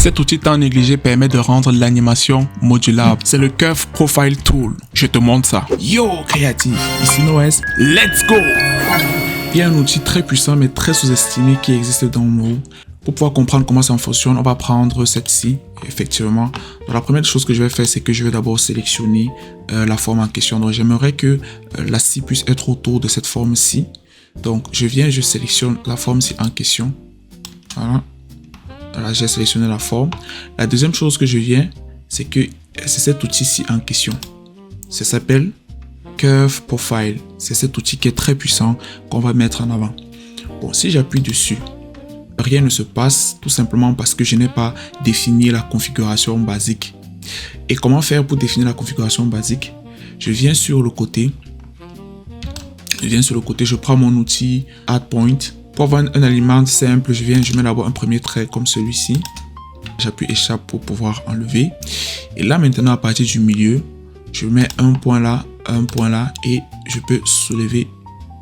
Cet outil tant négligé permet de rendre l'animation modulable. C'est le Curve Profile Tool. Je te montre ça. Yo, créatif. Ici Noès. Let's go! Il y a un outil très puissant mais très sous-estimé qui existe dans nous. Pour pouvoir comprendre comment ça fonctionne, on va prendre cette scie. Effectivement, donc la première chose que je vais faire, c'est que je vais d'abord sélectionner la forme en question. Donc j'aimerais que la scie puisse être autour de cette forme-ci. Donc je sélectionne la forme-ci en question. Voilà. Voilà, j'ai sélectionné la forme. La deuxième chose que je viens, c'est cet outil-ci en question. Ça s'appelle Curve Profile. C'est cet outil qui est très puissant qu'on va mettre en avant. Bon, si j'appuie dessus, rien ne se passe tout simplement parce que je n'ai pas défini la configuration basique. Et comment faire pour définir la configuration basique? Je viens sur le côté. Je prends mon outil Add Point. Pour avoir un aliment simple, je mets d'abord un premier trait comme celui-ci. J'appuie Échappe pour pouvoir enlever. Et là maintenant, à partir du milieu, je mets un point là et je peux soulever,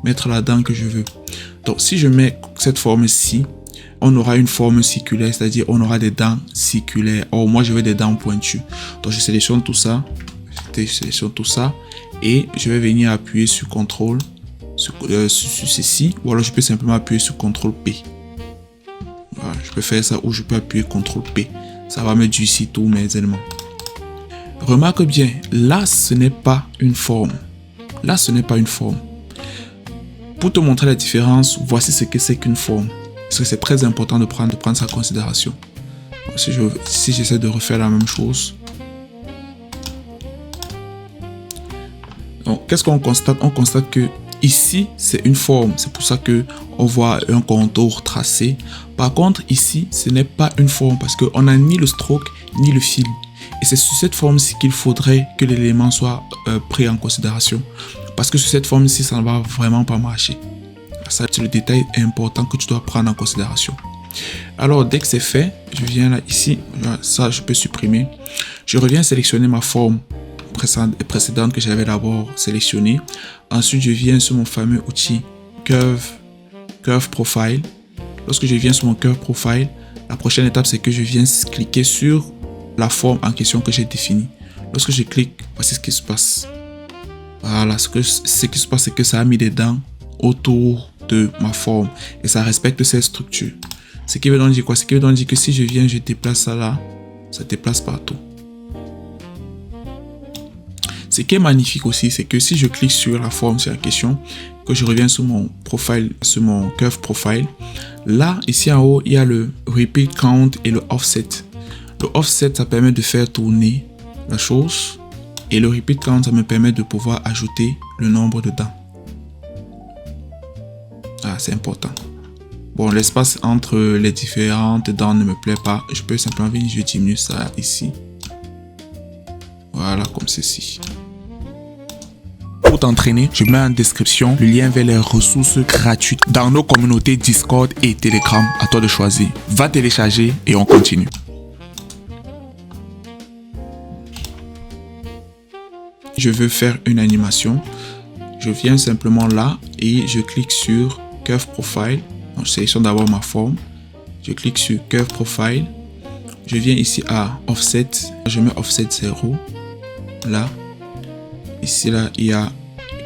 mettre la dent que je veux. Donc si je mets cette forme-ci, on aura une forme circulaire, c'est-à-dire on aura des dents circulaires. Or moi je veux des dents pointues. Donc je sélectionne tout ça, et je vais venir appuyer sur CTRL sur ceci, ou alors je peux simplement appuyer sur CTRL P. Voilà, je peux faire ça ou je peux appuyer CTRL P. Ça va me durcir tous mes éléments. Remarque bien, là ce n'est pas une forme. Pour te montrer la différence, voici ce que c'est qu'une forme. Parce que c'est très important de prendre ça en considération. Si j'essaie de refaire la même chose. Donc, qu'est-ce qu'on constate? On constate que ici, c'est une forme. C'est pour ça qu'on voit un contour tracé. Par contre, ici, ce n'est pas une forme parce qu'on n'a ni le stroke ni le fil. Et c'est sur cette forme-ci qu'il faudrait que l'élément soit pris en considération. Parce que sur cette forme-ci, ça ne va vraiment pas marcher. Ça, c'est le détail important que tu dois prendre en considération. Alors, dès que c'est fait, je viens là, ici. Ça, je peux supprimer. Je reviens sélectionner ma forme précédente que j'avais d'abord sélectionnée. Ensuite, je viens sur mon fameux outil Curve Profile. Lorsque je viens sur mon Curve Profile, la prochaine étape, c'est que je viens cliquer sur la forme en question que j'ai définie. Lorsque je clique, voici ce qui se passe. Voilà, ce qui se passe, c'est que ça a mis des dents autour de ma forme et ça respecte cette structure. Ce qui veut donc dire quoi? Ce qui veut donc dire que si je viens, je déplace ça là, ça déplace partout. Ce qui est magnifique aussi, c'est que si je clique sur la forme sur la question, que je reviens sur mon profile, sur mon Curve Profile, là, ici en haut, il y a le Repeat Count et le Offset. Le Offset, ça permet de faire tourner la chose et le Repeat Count, ça me permet de pouvoir ajouter le nombre de dents. Ah, c'est important. Bon, l'espace entre les différentes dents ne me plaît pas. Je peux simplement venir, je diminue ça ici. Voilà, comme ceci. Pour t'entraîner, je mets en description le lien vers les ressources gratuites dans nos communautés Discord et Telegram. À toi de choisir. Va télécharger et on continue. Je veux faire une animation. Je viens simplement là et je clique sur Curve Profile. Donc, je sélectionne d'abord ma forme. Je clique sur Curve Profile. Je viens ici à Offset. Je mets Offset 0. Là. Ici, là, il y a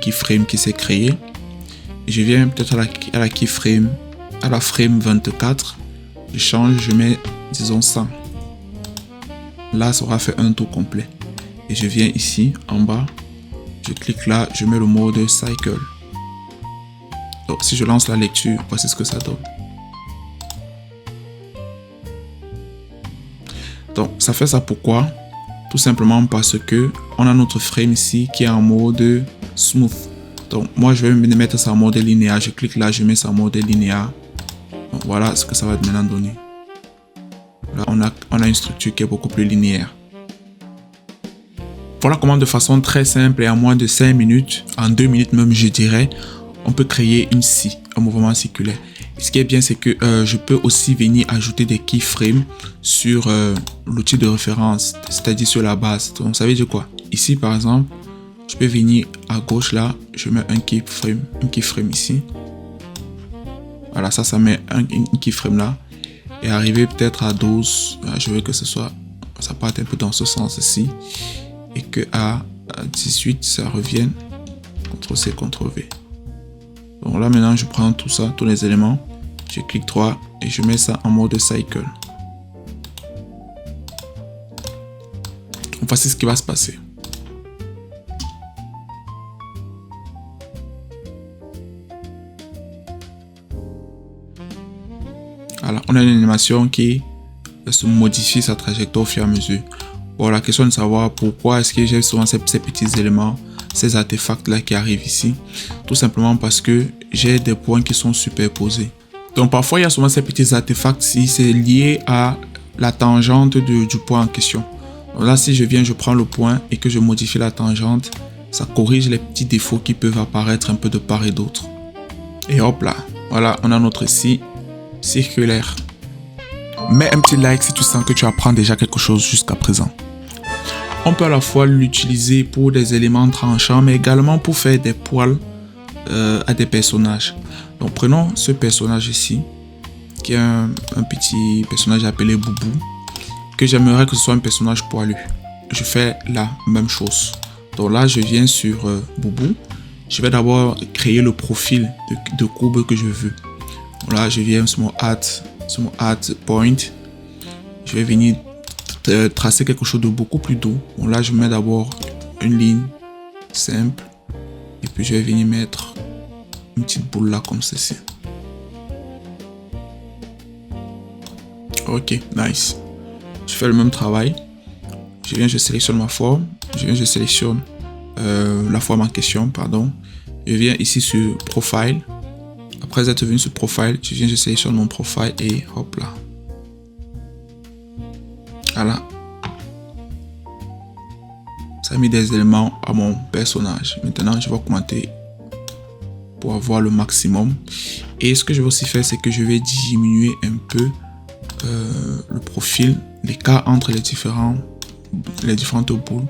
Keyframe qui s'est créé. Je viens peut-être à la Keyframe, à la frame 24. Je change, je mets, disons 100. Là, ça aura fait un tour complet. Et je viens ici, en bas. Je clique là, je mets le mode Cycle. Donc, si je lance la lecture, voici ce que ça donne. Donc, ça fait ça pourquoi? Tout simplement parce que on a notre frame ici qui est en mode Smooth. Donc, moi, je vais me mettre ça en mode linéaire. Je clique là, je mets ça en mode linéaire. Donc, voilà ce que ça va maintenant donner. Là, on a une structure qui est beaucoup plus linéaire. Voilà comment de façon très simple et en moins de 5 minutes, en 2 minutes même, je dirais, on peut créer une scie, un mouvement circulaire. Et ce qui est bien, c'est que je peux aussi venir ajouter des keyframes sur l'outil de référence, c'est-à-dire sur la base. Donc, ça veut dire quoi? Ici, par exemple, je peux venir à gauche là, je mets un keyframe ici. Voilà, ça met un keyframe là. et arriver peut-être à 12. Je veux que ça parte un peu dans ce sens-ci. Et que à 18, ça revienne. CTRL-C, CTRL-V. Donc là, maintenant, je prends tout ça, tous les éléments. Je clique 3 et je mets ça en mode cycle. Donc, voici ce qui va se passer. Voilà, on a une animation qui se modifie sa trajectoire au fur et à mesure. Bon, la question de savoir pourquoi est-ce que j'ai souvent ces petits éléments, ces artefacts là qui arrivent ici. Tout simplement parce que j'ai des points qui sont superposés. Donc parfois il y a souvent ces petits artefacts si c'est lié à la tangente du point en question. Donc là, si je viens, je prends le point et que je modifie la tangente, ça corrige les petits défauts qui peuvent apparaître un peu de part et d'autre. Et hop là, voilà, on a notre scie circulaire. Mets un petit like si tu sens que tu apprends déjà quelque chose jusqu'à présent. On peut à la fois l'utiliser pour des éléments tranchants, mais également pour faire des poils à des personnages. Donc prenons ce personnage ici, qui est un petit personnage appelé Boubou, que j'aimerais que ce soit un personnage poilu. Je fais la même chose. Donc là, je viens sur Boubou. Je vais d'abord créer le profil de courbe que je veux. Donc là, je viens sur mon add point. Je vais venir tracer quelque chose de beaucoup plus doux. Bon, là, je mets d'abord une ligne simple. Et puis, je vais venir mettre une petite boule là, comme ceci. Ok, nice. Je fais le même travail. Je viens, je sélectionne ma forme. Je viens, je sélectionne la forme en question, pardon. Je viens ici sur Profile. Après être venu sur Profile, je viens, je sélectionne mon profile et hop là. Voilà. Ça a mis des éléments à mon personnage. Maintenant, je vais augmenter pour avoir le maximum. Et ce que je vais aussi faire, c'est que je vais diminuer un peu le profil, l'écart entre les différentes boules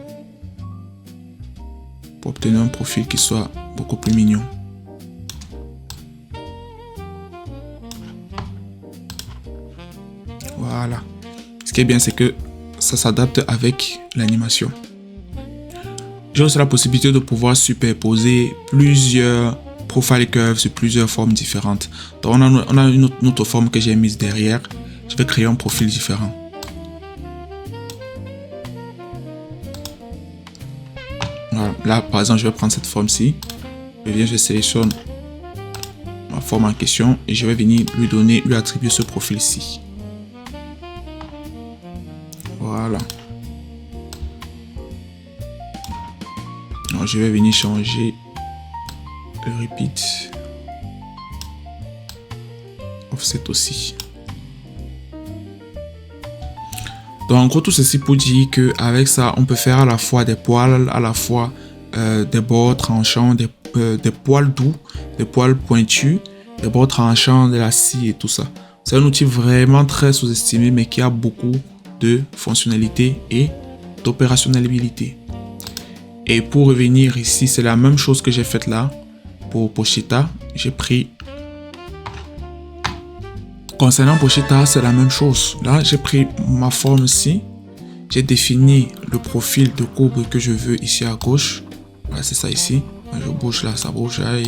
pour obtenir un profil qui soit beaucoup plus mignon. Voilà. Ce qui est bien, c'est que ça s'adapte avec l'animation. J'ai aussi la possibilité de pouvoir superposer plusieurs profile curves sur plusieurs formes différentes. Donc on a une autre forme que j'ai mise derrière. Je vais créer un profil différent. Voilà. Là, par exemple, je vais prendre cette forme-ci. Je sélectionne ma forme en question et je vais venir lui attribuer ce profil-ci. Voilà. Alors, je vais venir changer le repeat. Offset aussi. Donc en gros tout ceci pour dire que avec ça on peut faire à la fois des poils, à la fois des bords tranchants, des poils doux, des poils pointus, des bords tranchants, de la scie et tout ça. C'est un outil vraiment très sous-estimé mais qui a beaucoup de fonctionnalité et d'opérationnalité. Et pour revenir ici, c'est la même chose que j'ai faite là pour Pochita. J'ai pris, concernant Pochita, c'est la même chose. Là, j'ai pris ma forme ici, j'ai défini le profil de courbe que je veux ici à gauche. Voilà, c'est ça ici. Je bouge là, ça bouge là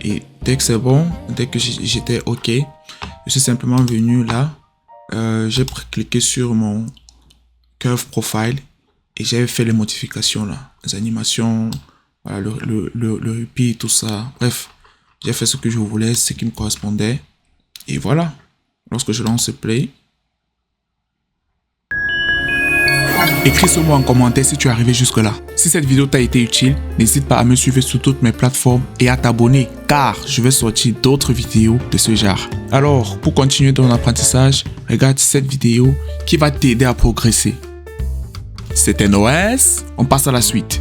et dès que c'est bon, dès que j'étais OK, je suis simplement venu là. J'ai cliqué sur mon curve profile et j'ai fait les modifications là, les animations, voilà, le repeat, tout ça. Bref, j'ai fait ce que je voulais, ce qui me correspondait. Et voilà, lorsque je lance play, écris ce mot en commentaire si tu es arrivé jusque là. Si cette vidéo t'a été utile, n'hésite pas à me suivre sur toutes mes plateformes et à t'abonner car je vais sortir d'autres vidéos de ce genre. Alors, pour continuer ton apprentissage, regarde cette vidéo qui va t'aider à progresser. C'était Noès, on passe à la suite.